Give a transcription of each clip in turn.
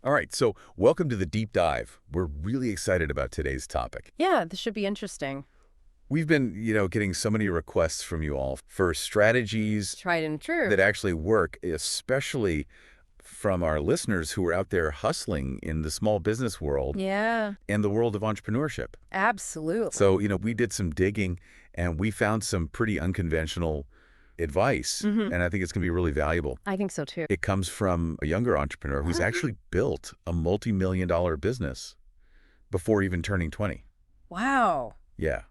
All right, so welcome to the deep dive. We're really excited about today's topic. Yeah, this should be interesting. We've been, getting so many requests from you all for strategies Tried and true. that actually work, especially from our listeners who are out there hustling in the small business world Yeah, and the world of entrepreneurship. absolutely. So, we did some digging and we found some pretty unconventional advice, and I think it's going to be really valuable. I think so too. It comes from a younger entrepreneur who's actually built a multi-million-dollar business before even turning 20. Wow, Yeah.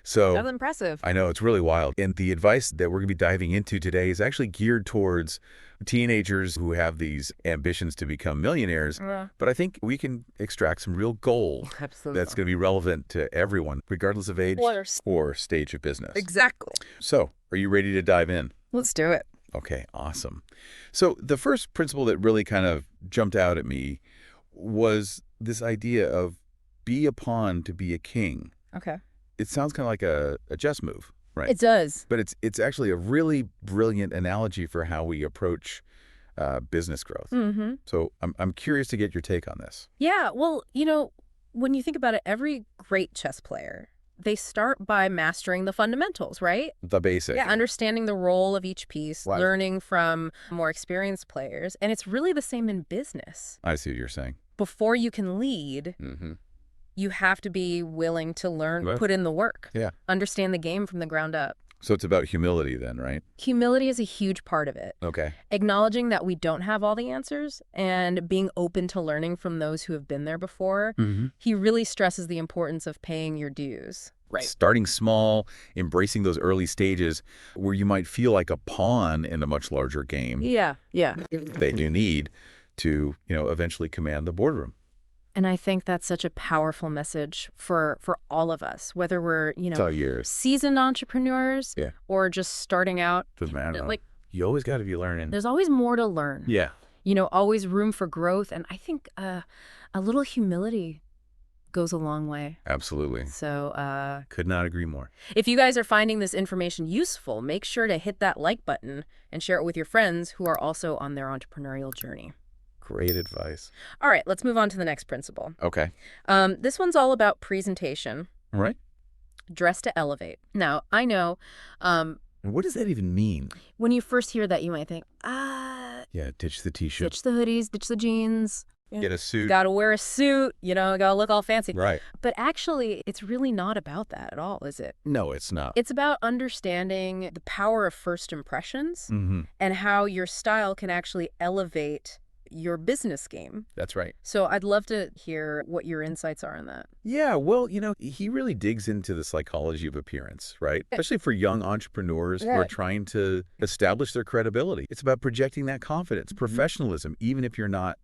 So that's impressive. I know it's really wild. And the advice that we're going to be diving into today is actually geared towards teenagers who have these ambitions to become millionaires. But I think we can extract some real gold Absolutely. that's going to be relevant to everyone, regardless of age or stage of business. Exactly. So are you ready to dive in? Let's do it. Okay, awesome. So the first principle that really kind of jumped out at me was this idea of be a pawn to be a king. Okay. It sounds kind of like a chess move, right? It does. But it's actually a really brilliant analogy for how we approach business growth. Mm-hmm. So I'm curious to get your take on this. Yeah, well, when you think about it, every great chess player, they start by mastering the fundamentals, right? The basic. Yeah, understanding the role of each piece, Wow. learning from more experienced players. And it's really the same in business. I see what you're saying. Before you can lead, Mm-hmm. you have to be willing to learn, Right. put in the work, Yeah. understand the game from the ground up. So it's about humility then, right? Humility is a huge part of it. Okay. Acknowledging that we don't have all the answers and being open to learning from those who have been there before. Mm-hmm. He really stresses the importance of paying your dues. Right. Starting small, embracing those early stages where you might feel like a pawn in a much larger game Yeah. that you need to, eventually command the boardroom. And I think that's such a powerful message for all of us, whether we're, It's all yours. seasoned entrepreneurs Yeah. or just starting out. Doesn't matter. Like, You always got to be learning. there's always more to learn. Yeah. Always room for growth. And I think a little humility goes a long way. Absolutely. So Could not agree more. if you guys are finding this information useful, make sure to hit that like button and share it with your friends who are also on their entrepreneurial journey. Great advice. All right, let's move on to the next principle. Okay. This one's all about presentation, All right. dress to elevate. Now, I know And what does that even mean? when you first hear that, you might think, Yeah, ditch the T-shirt. ditch the hoodies, ditch the jeans. Get a suit. Gotta wear a suit, gotta look all fancy. Right. But actually, it's really not about that at all, is it? No, it's not. It's about understanding the power of first impressions Mm-hmm. and how your style can actually elevate your business game. That's right. So I'd love to hear what your insights are on that. Yeah, well, he really digs into the psychology of appearance, right? Especially for young entrepreneurs who are Right. trying to establish their credibility. It's about projecting that confidence, professionalism, even if you're not,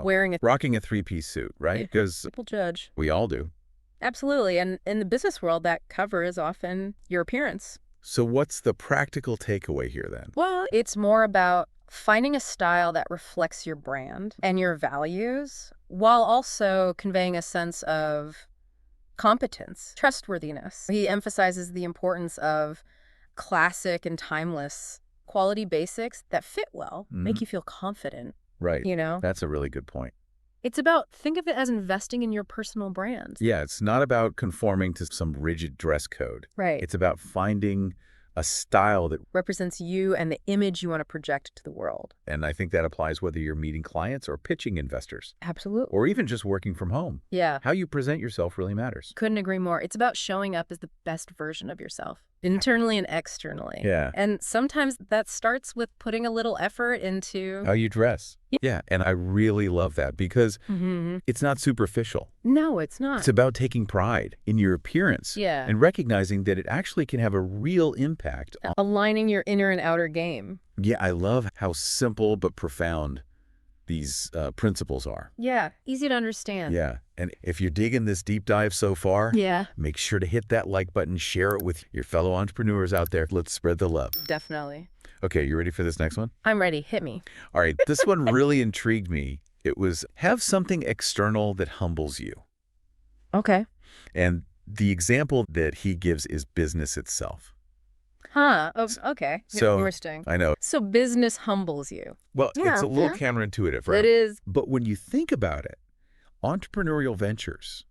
Wearing a rocking a three-piece suit, right? Yeah. Because people judge. we all do. Absolutely. And in the business world, that cover is often your appearance. So what's the practical takeaway here then? Well, it's more about finding a style that reflects your brand and your values while also conveying a sense of competence, trustworthiness. He emphasizes the importance of classic and timeless quality basics that fit well, make you feel confident, Right. you know? That's a really good point. It's about, think of it as investing in your personal brand. Yeah, it's not about conforming to some rigid dress code. Right. It's about finding a style that, represents you and the image you want to project to the world. and I think that applies whether you're meeting clients or pitching investors, Absolutely. or even just working from home. Yeah. How you present yourself really matters. Couldn't agree more. It's about showing up as the best version of yourself, internally and externally. Yeah. And sometimes that starts with putting a little effort into... How you dress. Yeah, and I really love that because Mhm. it's not superficial. No, it's not. It's about taking pride in your appearance Yeah. and recognizing that it actually can have a real impact on. Aligning your inner and outer game. Yeah, I love how simple but profound these principles are. Yeah. Easy to understand. Yeah, and if you're digging this deep dive so far, Yeah, make sure to hit that like button, share it with your fellow entrepreneurs out there. Let's spread the love. definitely. Okay, you ready for this next one? I'm ready. Hit me. All right, this one really intrigued me. It was have something external that humbles you. Okay. And the example that he gives is business itself. Huh. Oh, okay. So, Interesting. I know. So business humbles you. Well, Yeah, it's a little yeah. counterintuitive, right? It is. But when you think about it, entrepreneurial ventures,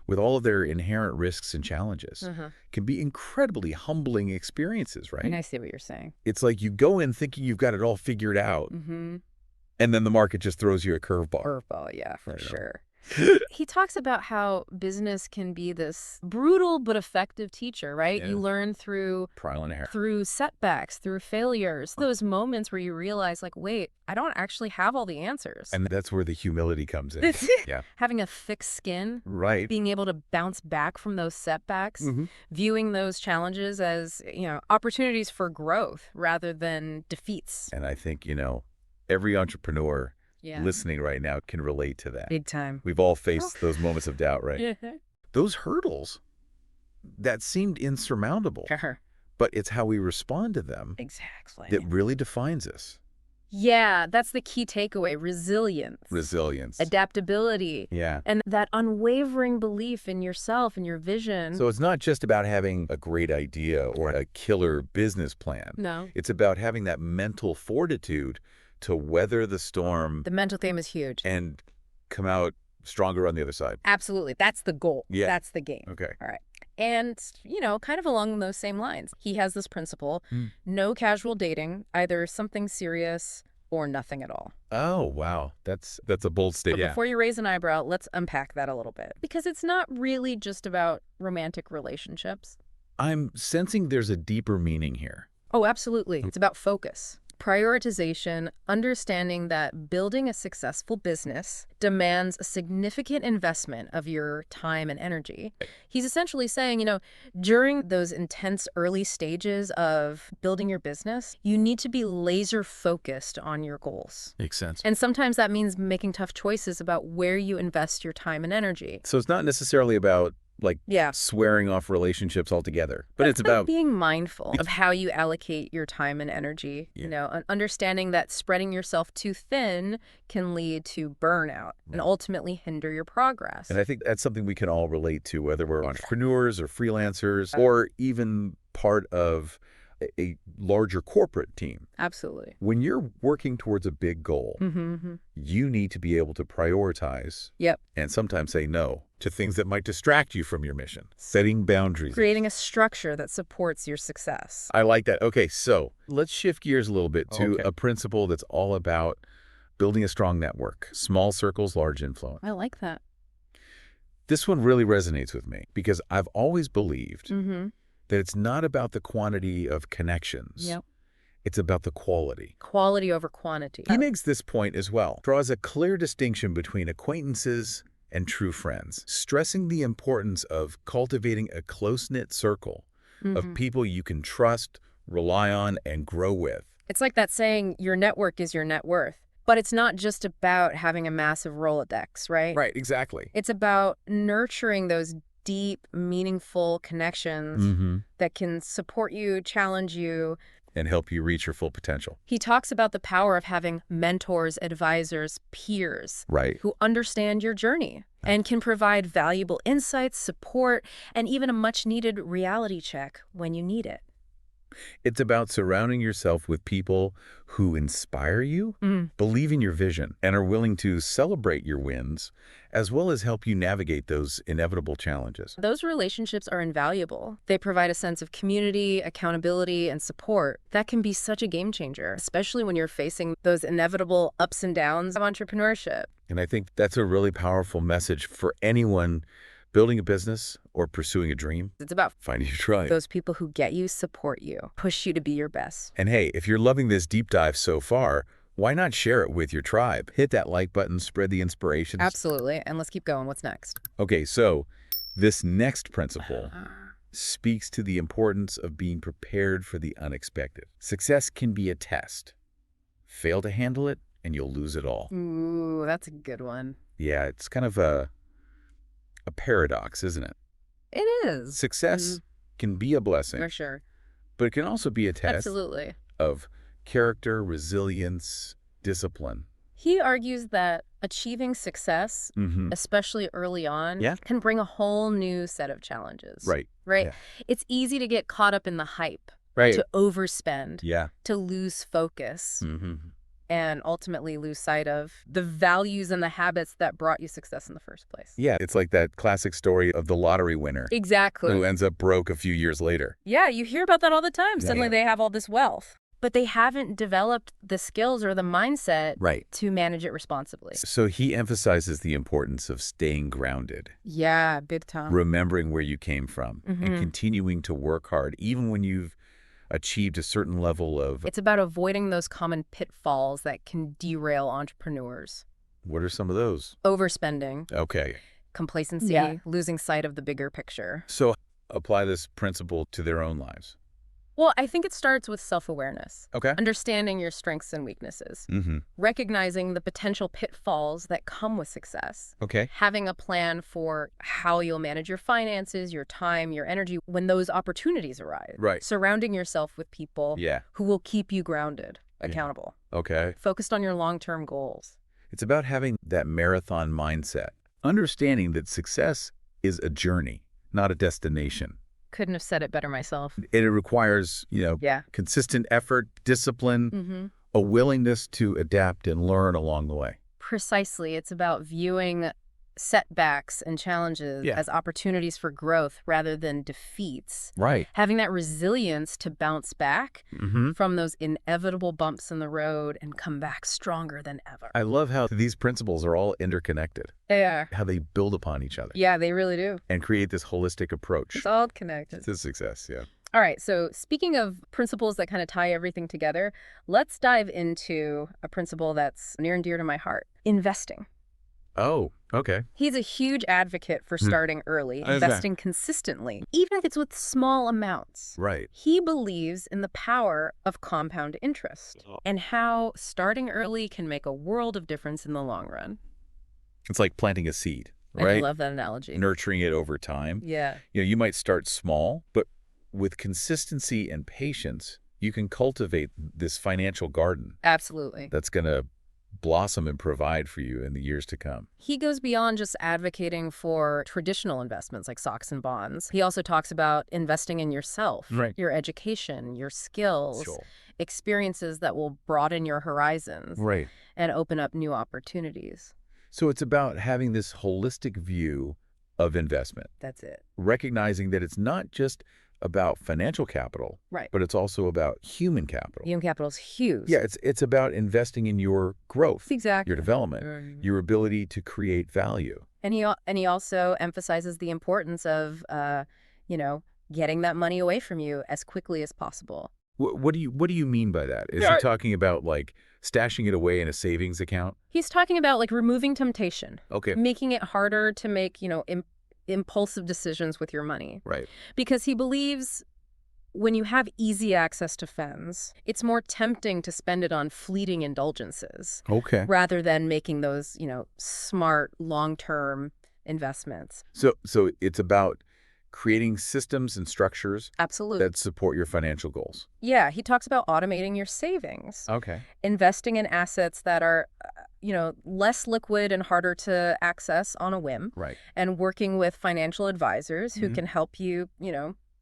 with all of their inherent risks and challenges, can be incredibly humbling experiences, And right? I see what you're saying. It's like you go in thinking you've got it all figured out, Mm-hmm. and then the market just throws you a curveball. Curveball, yeah, for You know? sure. He talks about how business can be this brutal but effective teacher, right? Yeah. You learn through Trial and error. setbacks, through failures, those moments where you realize, like, wait, I don't actually have all the answers. And that's where the humility comes in. Yeah. Having a thick skin, Right. being able to bounce back from those setbacks, Mhm. viewing those challenges as, opportunities for growth rather than defeats. And I think, every entrepreneur Yeah. listening right now can relate to that. Big time. We've all faced those moments of doubt, right? Yeah. Those hurdles that seemed insurmountable, but it's how we respond to them Exactly. that really defines us. Yeah, that's the key takeaway. Resilience. Resilience. Adaptability. Yeah. And that unwavering belief in yourself and your vision. So it's not just about having a great idea or a killer business plan. No. It's about having that mental fortitude to weather the storm The mental theme is huge. and come out stronger on the other side. Absolutely. That's the goal. Yeah. That's the game. Okay. All right. And, kind of along those same lines, he has this principle, no casual dating, either something serious or nothing at all. Oh, wow. That's a bold But statement. before you raise an eyebrow, let's unpack that a little bit. Because it's not really just about romantic relationships. I'm sensing there's a deeper meaning here. Oh, absolutely. It's about focus. Prioritization, understanding that building a successful business demands a significant investment of your time and energy. He's essentially saying, during those intense early stages of building your business, you need to be laser focused on your goals. Makes sense. And sometimes that means making tough choices about where you invest your time and energy. So it's not necessarily about swearing off relationships altogether, but it's about being mindful of how you allocate your time and energy, understanding that spreading yourself too thin can lead to burnout and ultimately hinder your progress. And I think that's something we can all relate to, whether we're entrepreneurs or freelancers or even part of a larger corporate team. Absolutely. When you're working towards a big goal, you need to be able to prioritize and sometimes say no to things that might distract you from your mission. Setting boundaries. Creating a structure that supports your success. I like that. Okay, so let's shift gears a little bit to a principle that's all about building a strong network. Small circles, large influence. I like that. This one really resonates with me because I've always believed that it's not about the quantity of connections. It's about the quality. Quality over quantity. He makes this point as well, draws a clear distinction between acquaintances and true friends, stressing the importance of cultivating a close-knit circle of people you can trust, rely on, and grow with. It's like that saying, your network is your net worth. But it's not just about having a massive Rolodex, right? Right, exactly. It's about nurturing those deep, meaningful connections that can support you, challenge you, and help you reach your full potential. He talks about the power of having mentors, advisors, peers, who understand your journey and can provide valuable insights, support, and even a much-needed reality check when you need it. It's about surrounding yourself with people who inspire you, believe in your vision, and are willing to celebrate your wins, as well as help you navigate those inevitable challenges. Those relationships are invaluable. They provide a sense of community, accountability, and support. That can be such a game changer, especially when you're facing those inevitable ups and downs of entrepreneurship. And I think that's a really powerful message for anyone building a business or pursuing a dream. It's about finding your tribe. Those people who get you, support you, push you to be your best. And hey, if you're loving this deep dive so far, why not share it with your tribe? Hit that like button, spread the inspiration. Absolutely. And let's keep going. What's next? Okay, so this next principle speaks to the importance of being prepared for the unexpected. Success can be a test. Fail to handle it, and you'll lose it all. Ooh, that's a good one. Yeah, it's kind of a paradox, isn't it? It is. Success can be a blessing. For sure. But it can also be a test Absolutely. of character, resilience, discipline. He argues that achieving success, especially early on, can bring a whole new set of challenges. Right. Right? Yeah. It's easy to get caught up in the hype, Right. to overspend, Yeah. to lose focus, Mm-hmm. and ultimately lose sight of the values and the habits that brought you success in the first place. Yeah, it's like that classic story of the lottery winner Exactly. who ends up broke a few years later. Yeah, you hear about that all the time. Yeah. Suddenly they have all this wealth, but they haven't developed the skills or the mindset Right. to manage it responsibly. So he emphasizes the importance of staying grounded, Yeah, big time. remembering where you came from, and Mhm. continuing to work hard, even when you've achieved a certain level of... It's about avoiding those common pitfalls that can derail entrepreneurs. What are some of those? Overspending, Okay. complacency, Yeah. losing sight of the bigger picture. So apply this principle to their own lives. Well, I think it starts with self-awareness, Okay. understanding your strengths and weaknesses, Mm-hmm. recognizing the potential pitfalls that come with success, Okay. having a plan for how you'll manage your finances, your time, your energy when those opportunities arise. Right. Surrounding yourself with people Yeah. who will keep you grounded, Yeah. accountable, Okay. focused on your long-term goals. It's about having that marathon mindset, understanding that success is a journey, not a destination. Couldn't have said it better myself. It requires, Yeah. consistent effort, discipline, Mm-hmm. a willingness to adapt and learn along the way. Precisely. It's about viewing setbacks and challenges Yeah. as opportunities for growth rather than defeats. Right. Having that resilience to bounce back Mm-hmm. from those inevitable bumps in the road and come back stronger than ever. I love how these principles are all interconnected, They are. how they build upon each other Yeah, they really do. and create this holistic approach It's all connected. to success. Yeah. All right, so speaking of principles that kind of tie everything together, let's dive into a principle that's near and dear to my heart, investing. Oh, okay. He's a huge advocate for starting early, I understand. investing consistently, even if it's with small amounts. Right. He believes in the power of compound interest and how starting early can make a world of difference in the long run. It's like planting a seed, I right? love that analogy. Nurturing it over time. Yeah. You might start small, but with consistency and patience, you can cultivate this financial garden Absolutely. that's going to blossom and provide for you in the years to come. He goes beyond just advocating for traditional investments like stocks and bonds. He also talks about investing in yourself, Right. your education, your skills, Sure. experiences that will broaden your horizons Right. and open up new opportunities. So it's about having this holistic view of investment, That's it. recognizing that it's not just about financial capital, Right. but it's also about human capital. Human capital is huge. Yeah, it's about investing in your growth, Exactly. your development, your ability to create value. And he also emphasizes the importance of, getting that money away from you as quickly as possible. What do you mean by that? Is he talking about like stashing it away in a savings account? He's talking about like removing temptation, Okay. making it harder to make, impulsive decisions with your money. Right. Because he believes when you have easy access to funds, it's more tempting to spend it on fleeting indulgences Okay. rather than making those, smart long-term investments. So it's about creating systems and structures Absolutely. that support your financial goals. Yeah, he talks about automating your savings, Okay. investing in assets that are, less liquid and harder to access on a whim, Right. and working with financial advisors who Mhm. can help you,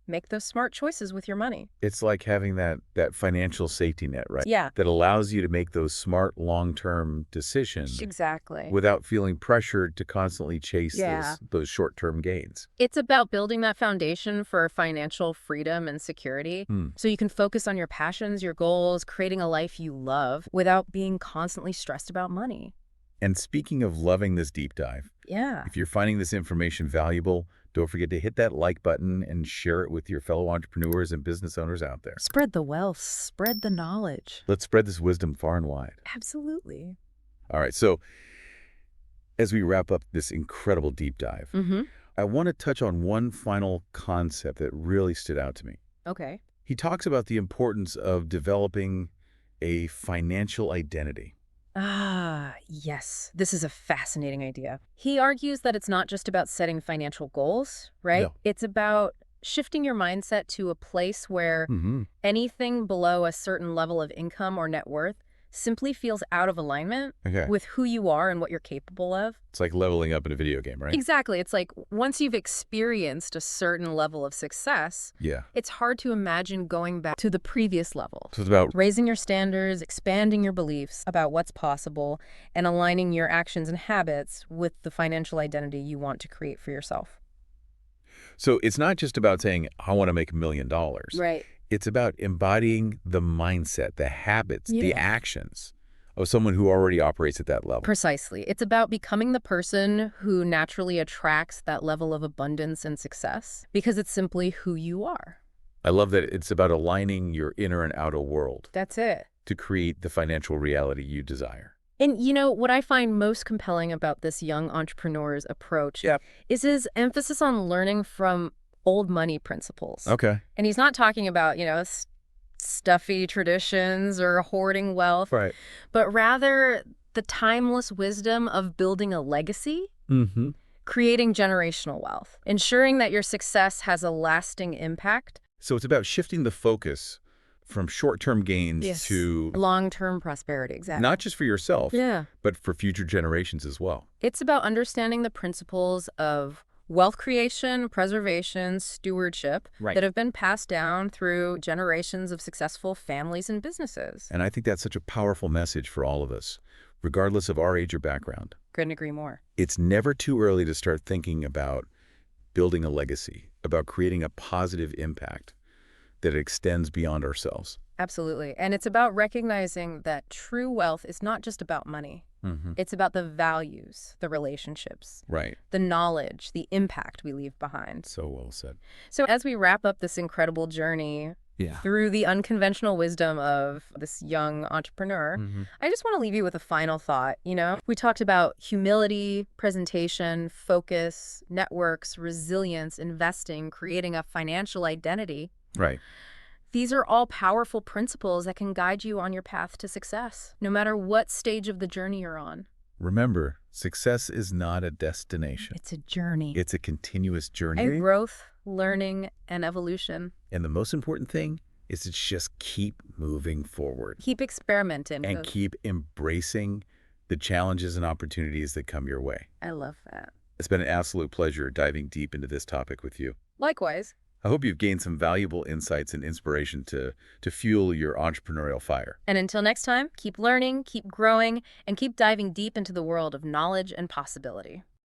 make those smart choices with your money. It's like having that financial safety net, right? Yeah, That allows you to make those smart long-term decisions exactly. without feeling pressured to constantly chase Yeah. those short-term gains. It's about building that foundation for financial freedom and security so you can focus on your passions, your goals, creating a life you love without being constantly stressed about money. And speaking of loving this deep dive, Yeah. if you're finding this information valuable, don't forget to hit that like button and share it with your fellow entrepreneurs and business owners out there. Spread the wealth, spread the knowledge. Let's spread this wisdom far and wide. Absolutely. All right, so as we wrap up this incredible deep dive, Mm-hmm. I want to touch on one final concept that really stood out to me. Okay. He talks about the importance of developing a financial identity. Ah, yes. This is a fascinating idea. He argues that it's not just about setting financial goals, right? No. It's about shifting your mindset to a place where Mm-hmm. anything below a certain level of income or net worth simply feels out of alignment Okay. with who you are and what you're capable of. It's like leveling up in a video game, right? Exactly. It's like once you've experienced a certain level of success, Yeah. it's hard to imagine going back to the previous level. So it's about, Raising your standards, expanding your beliefs about what's possible, and aligning your actions and habits with the financial identity you want to create for yourself. so it's not just about saying, I want to make $1 million. Right. It's about embodying the mindset, the habits, the Yeah. actions of someone who already operates at that level. Precisely. It's about becoming the person who naturally attracts that level of abundance and success because it's simply who you are. I love that it's about aligning your inner and outer world That's it. to create the financial reality you desire. And what I find most compelling about this young entrepreneur's approach Yep. is his emphasis on learning from old money principles. Okay. And he's not talking about, stuffy traditions or hoarding wealth, Right. but rather the timeless wisdom of building a legacy, Mm-hmm. creating generational wealth, ensuring that your success has a lasting impact. So it's about shifting the focus from short-term gains to Long-term prosperity, exactly. not just for yourself, Yeah. but for future generations as well. It's about understanding the principles of wealth creation, preservation, stewardship Right. that have been passed down through generations of successful families and businesses. And I think that's such a powerful message for all of us, regardless of our age or background. Couldn't agree more. It's never too early to start thinking about building a legacy, about creating a positive impact that extends beyond ourselves. Absolutely. And it's about recognizing that true wealth is not just about money. Mm-hmm. It's about the values, the relationships, Right. the knowledge, the impact we leave behind. So well said. So as we wrap up this incredible journey Yeah. through the unconventional wisdom of this young entrepreneur, Mm-hmm. I just want to leave you with a final thought. We talked about humility, presentation, focus, networks, resilience, investing, creating a financial identity. Right. These are all powerful principles that can guide you on your path to success, no matter what stage of the journey you're on. Remember, success is not a destination. It's a journey. It's a continuous journey. And growth, learning, and evolution. And the most important thing is to just keep moving forward Keep experimenting. and keep embracing the challenges and opportunities that come your way. I love that. It's been an absolute pleasure diving deep into this topic with you. Likewise. I hope you've gained some valuable insights and inspiration to fuel your entrepreneurial fire. And until next time, keep learning, keep growing, and keep diving deep into the world of knowledge and possibility.